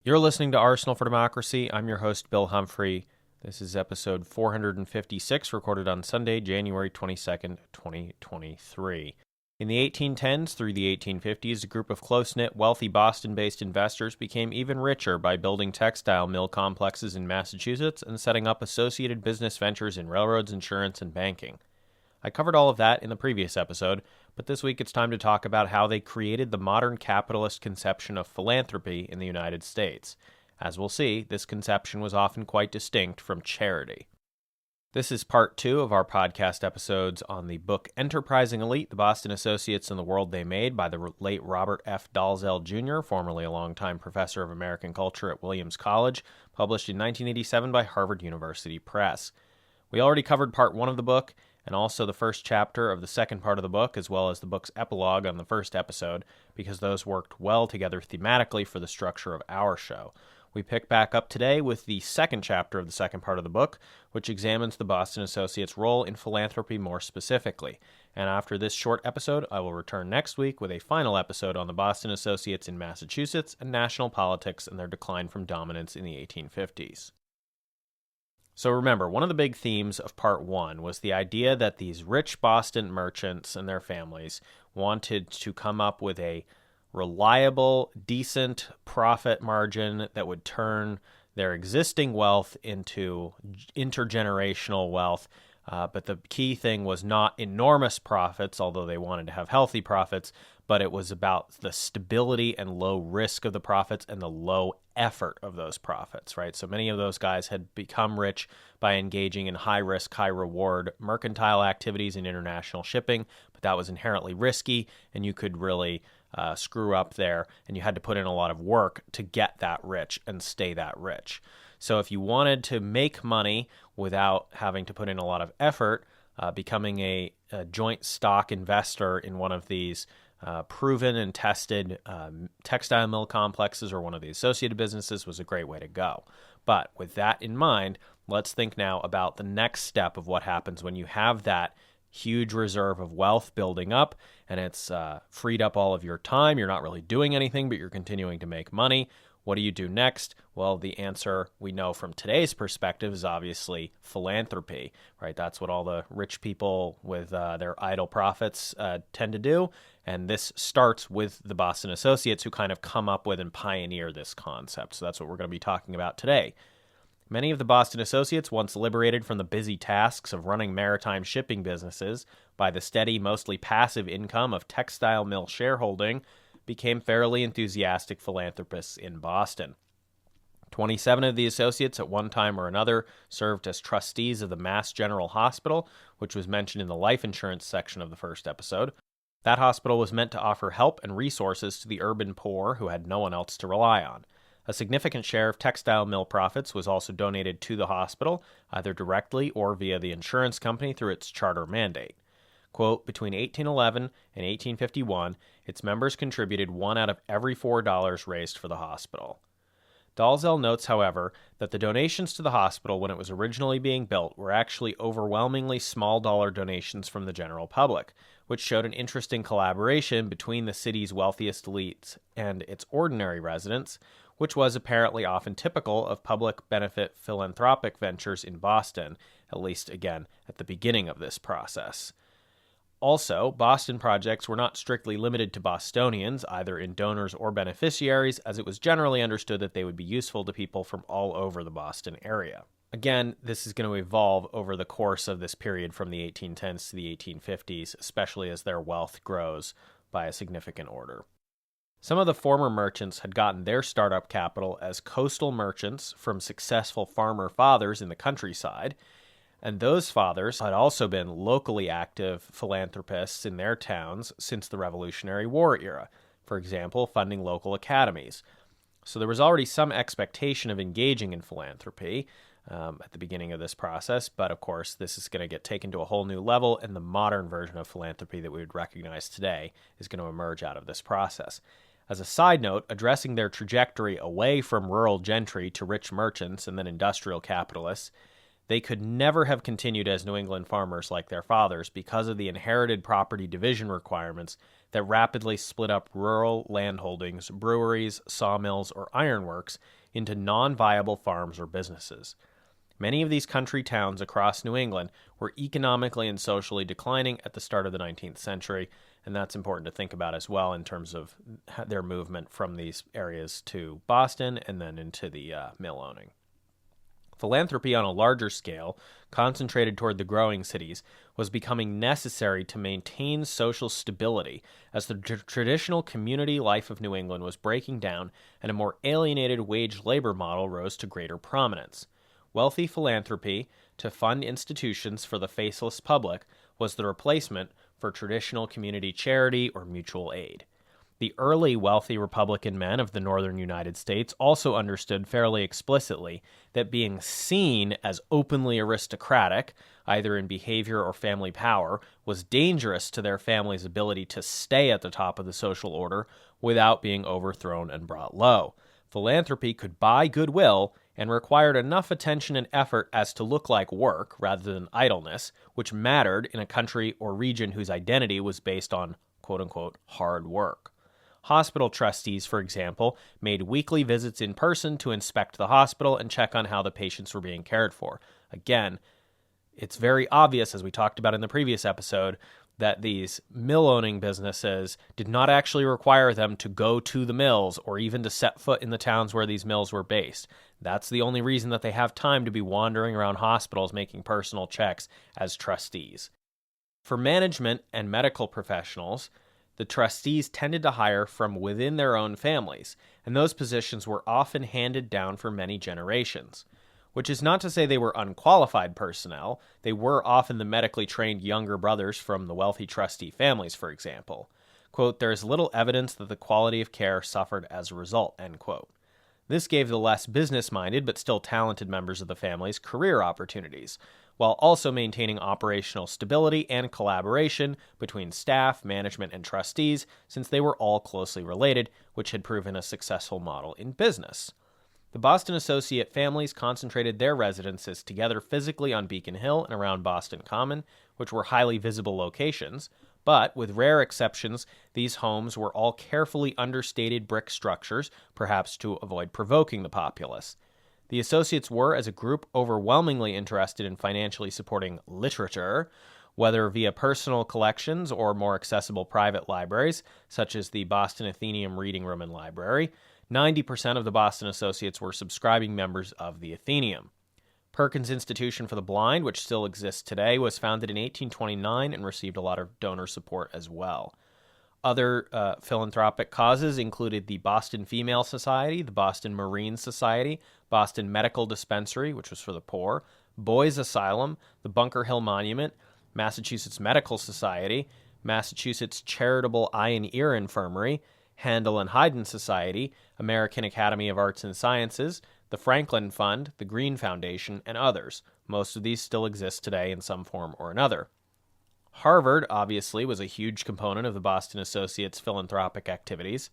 You're listening to Arsenal for Democracy. I'm your host, Bill Humphrey. This is episode 456, recorded on Sunday, January 22nd, 2023. In the 1810s through the 1850s, a group of close-knit, wealthy Boston-based investors became even richer by building textile mill complexes in Massachusetts and setting up associated business ventures in railroads, insurance, and banking. I covered all of that in the previous episode, but this week it's time to talk about how they created the modern capitalist conception of philanthropy in the United States. As we'll see, this conception was often quite distinct from charity. This is part 2 of our podcast episodes on the book Enterprising Elite, The Boston Associates and the World They Made by the late Robert F. Dalzell Jr., formerly a longtime professor of American culture at Williams College, published in 1987 by Harvard University Press. We already covered part 1 of the book, and also the first chapter of the second part of the book, as well as the book's epilogue on the first episode, because those worked well together thematically for the structure of our show. We pick back up today with the second chapter of the second part of the book, which examines the Boston Associates' role in philanthropy more specifically. And after this short episode, I will return next week with a final episode on the Boston Associates in Massachusetts and national politics and their decline from dominance in the 1850s. So remember, one of the big themes of part 1 was the idea that these rich Boston merchants and their families wanted to come up with a reliable, decent profit margin that would turn their existing wealth into intergenerational wealth. But the key thing was not enormous profits, although they wanted to have healthy profits, but it was about the stability and low risk of the profits and the low effort of those profits, right? So many of those guys had become rich by engaging in high risk, high reward mercantile activities in international shipping, but that was inherently risky, and you could really screw up there, and you had to put in a lot of work to get that rich and stay that rich. So if you wanted to make money without having to put in a lot of effort, becoming a joint stock investor in one of these proven and tested textile mill complexes or one of the associated businesses was a great way to go. But with that in mind, let's think now about the next step of what happens when you have that huge reserve of wealth building up and it's freed up all of your time. You're not really doing anything, but you're continuing to make money. What do you do next? Well, the answer we know from today's perspective is obviously philanthropy, right? That's what all the rich people with their idle profits tend to do. And this starts with the Boston Associates, who kind of come up with and pioneer this concept. So that's what we're going to be talking about today. Many of the Boston Associates, once liberated from the busy tasks of running maritime shipping businesses by the steady, mostly passive income of textile mill shareholding, became fairly enthusiastic philanthropists in Boston. 27 of the associates at one time or another served as trustees of the Massachusetts General Hospital, which was mentioned in the life insurance section of the first episode. That hospital was meant to offer help and resources to the urban poor who had no one else to rely on. A significant share of textile mill profits was also donated to the hospital, either directly or via the insurance company through its charter mandate. Quote, between 1811 and 1851, its members contributed 1 out of every $4 raised for the hospital. Dalzell notes, however, that the donations to the hospital when it was originally being built were actually overwhelmingly small dollar donations from the general public, which showed an interesting collaboration between the city's wealthiest elites and its ordinary residents, which was apparently often typical of public benefit philanthropic ventures in Boston, at least, again, at the beginning of this process. Also, Boston projects were not strictly limited to Bostonians, either in donors or beneficiaries, as it was generally understood that they would be useful to people from all over the Boston area. Again, this is going to evolve over the course of this period from the 1810s to the 1850s, especially as their wealth grows by a significant order. Some of the former merchants had gotten their startup capital as coastal merchants from successful farmer fathers in the countryside, and those fathers had also been locally active philanthropists in their towns since the Revolutionary War era, for example, funding local academies. So there was already some expectation of engaging in philanthropy at the beginning of this process, but of course this is going to get taken to a whole new level, and the modern version of philanthropy that we would recognize today is going to emerge out of this process. As a side note, addressing their trajectory away from rural gentry to rich merchants and then industrial capitalists, they could never have continued as New England farmers like their fathers because of the inherited property division requirements that rapidly split up rural landholdings, breweries, sawmills, or ironworks into non-viable farms or businesses. Many of these country towns across New England were economically and socially declining at the start of the 19th century, and that's important to think about as well in terms of their movement from these areas to Boston and then into the mill owning. Philanthropy on a larger scale, concentrated toward the growing cities, was becoming necessary to maintain social stability as the traditional community life of New England was breaking down and a more alienated wage labor model rose to greater prominence. Wealthy philanthropy to fund institutions for the faceless public was the replacement for traditional community charity or mutual aid. The early wealthy Republican men of the northern United States also understood fairly explicitly that being seen as openly aristocratic, either in behavior or family power, was dangerous to their family's ability to stay at the top of the social order without being overthrown and brought low. Philanthropy could buy goodwill and required enough attention and effort as to look like work rather than idleness, which mattered in a country or region whose identity was based on quote-unquote hard work. Hospital trustees, for example, made weekly visits in person to inspect the hospital and check on how the patients were being cared for. Again, it's very obvious, as we talked about in the previous episode, that these mill-owning businesses did not actually require them to go to the mills or even to set foot in the towns where these mills were based. That's the only reason that they have time to be wandering around hospitals making personal checks as trustees. For management and medical professionals, the trustees tended to hire from within their own families, and those positions were often handed down for many generations. Which is not to say they were unqualified personnel. They were often the medically trained younger brothers from the wealthy trustee families, for example. Quote, "There is little evidence that the quality of care suffered as a result," end quote. This gave the less business-minded but still talented members of the families career opportunities, while also maintaining operational stability and collaboration between staff, management, and trustees, since they were all closely related, which had proven a successful model in business. The Boston associate families concentrated their residences together physically on Beacon Hill and around Boston Common, which were highly visible locations, but, with rare exceptions, these homes were all carefully understated brick structures, perhaps to avoid provoking the populace. The associates were, as a group, overwhelmingly interested in financially supporting literature, whether via personal collections or more accessible private libraries, such as the Boston Athenaeum Reading Room and Library. 90% of the Boston Associates were subscribing members of the Athenaeum. Perkins Institution for the Blind, which still exists today, was founded in 1829 and received a lot of donor support as well. Other philanthropic causes included the Boston Female Society, the Boston Marine Society, Boston Medical Dispensary, which was for the poor, Boys Asylum, the Bunker Hill Monument, Massachusetts Medical Society, Massachusetts Charitable Eye and Ear Infirmary, Handel and Haydn Society, American Academy of Arts and Sciences, the Franklin Fund, the Green Foundation, and others. Most of these still exist today in some form or another. Harvard, obviously, was a huge component of the Boston Associates' philanthropic activities.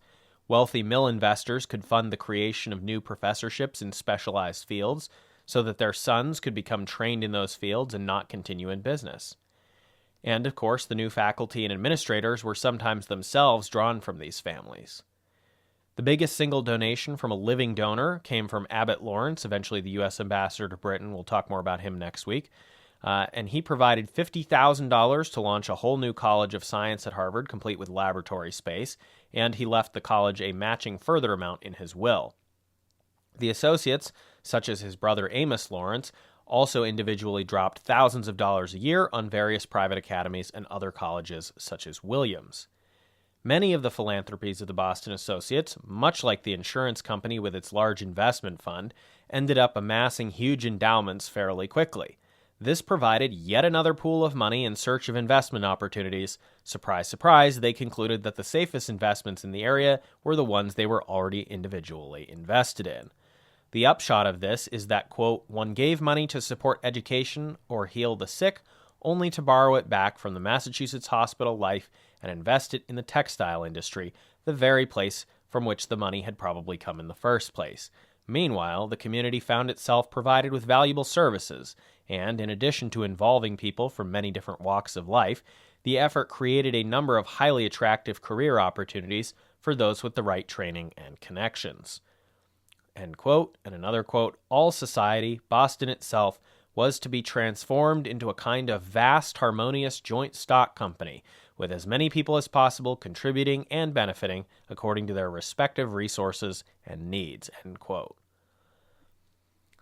Wealthy mill investors could fund the creation of new professorships in specialized fields so that their sons could become trained in those fields and not continue in business. And, of course, the new faculty and administrators were sometimes themselves drawn from these families. The biggest single donation from a living donor came from Abbott Lawrence, eventually the U.S. ambassador to Britain. We'll talk more about him next week. And he provided $50,000 to launch a whole new college of science at Harvard, complete with laboratory space, and he left the college a matching further amount in his will. The associates, such as his brother Amos Lawrence, also individually dropped thousands of dollars a year on various private academies and other colleges, such as Williams. Many of the philanthropies of the Boston Associates, much like the insurance company with its large investment fund, ended up amassing huge endowments fairly quickly. This provided yet another pool of money in search of investment opportunities. Surprise, surprise, they concluded that the safest investments in the area were the ones they were already individually invested in. The upshot of this is that, quote, "one gave money to support education or heal the sick, only to borrow it back from the Massachusetts hospital life and invest it in the textile industry, the very place from which the money had probably come in the first place. Meanwhile, the community found itself provided with valuable services, and in addition to involving people from many different walks of life, the effort created a number of highly attractive career opportunities for those with the right training and connections. End quote. And another quote, all society, Boston itself, was to be transformed into a kind of vast, harmonious joint stock company, with as many people as possible contributing and benefiting according to their respective resources and needs. End quote.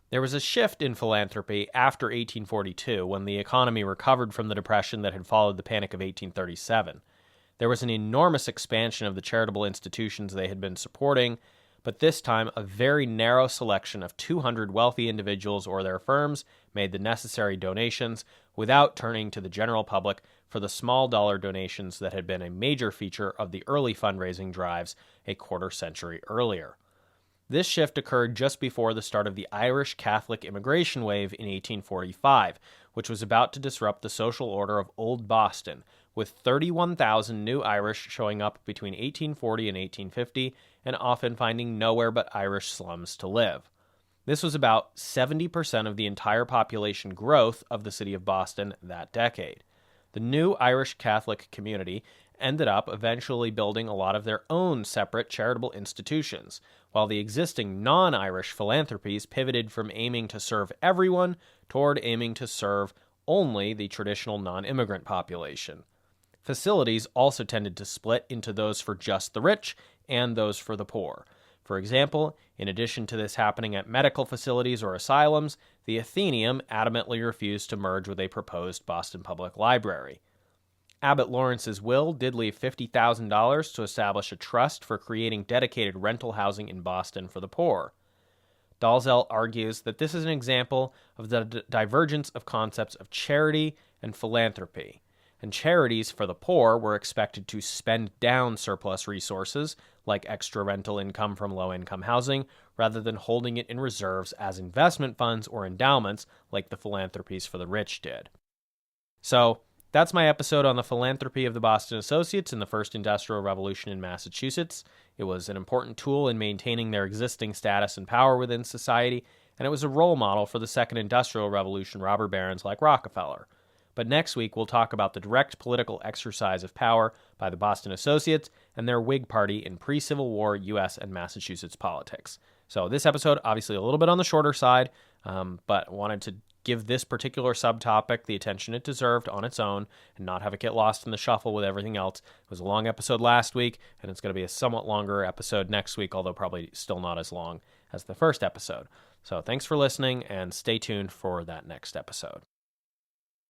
There was a shift in philanthropy after 1842 when the economy recovered from the depression that had followed the Panic of 1837. There was an enormous expansion of the charitable institutions they had been supporting, but this time a very narrow selection of 200 wealthy individuals or their firms made the necessary donations without turning to the general public for the small dollar donations that had been a major feature of the early fundraising drives a quarter century earlier. This shift occurred just before the start of the Irish Catholic immigration wave in 1845, which was about to disrupt the social order of Old Boston, with 31,000 new Irish showing up between 1840 and 1850, and often finding nowhere but Irish slums to live. This was about 70% of the entire population growth of the city of Boston that decade. The new Irish Catholic community ended up eventually building a lot of their own separate charitable institutions, while the existing non-Irish philanthropies pivoted from aiming to serve everyone toward aiming to serve only the traditional non-immigrant population. Facilities also tended to split into those for just the rich and those for the poor. For example, in addition to this happening at medical facilities or asylums, the Athenaeum adamantly refused to merge with a proposed Boston Public Library. Abbott Lawrence's will did leave $50,000 to establish a trust for creating dedicated rental housing in Boston for the poor. Dalzell argues that this is an example of the divergence of concepts of charity and philanthropy, and charities for the poor were expected to spend down surplus resources, like extra rental income from low-income housing, rather than holding it in reserves as investment funds or endowments like the philanthropies for the rich did. So, that's my episode on the philanthropy of the Boston Associates in the First Industrial Revolution in Massachusetts. It was an important tool in maintaining their existing status and power within society, and it was a role model for the Second Industrial Revolution robber barons like Rockefeller. But next week, we'll talk about the direct political exercise of power by the Boston Associates and their Whig Party in pre-Civil War U.S. and Massachusetts politics. So this episode, obviously a little bit on the shorter side, but wanted to give this particular subtopic the attention it deserved on its own and not have it get lost in the shuffle with everything else. It was a long episode last week, and it's going to be a somewhat longer episode next week, although probably still not as long as the first episode. So thanks for listening, and stay tuned for that next episode.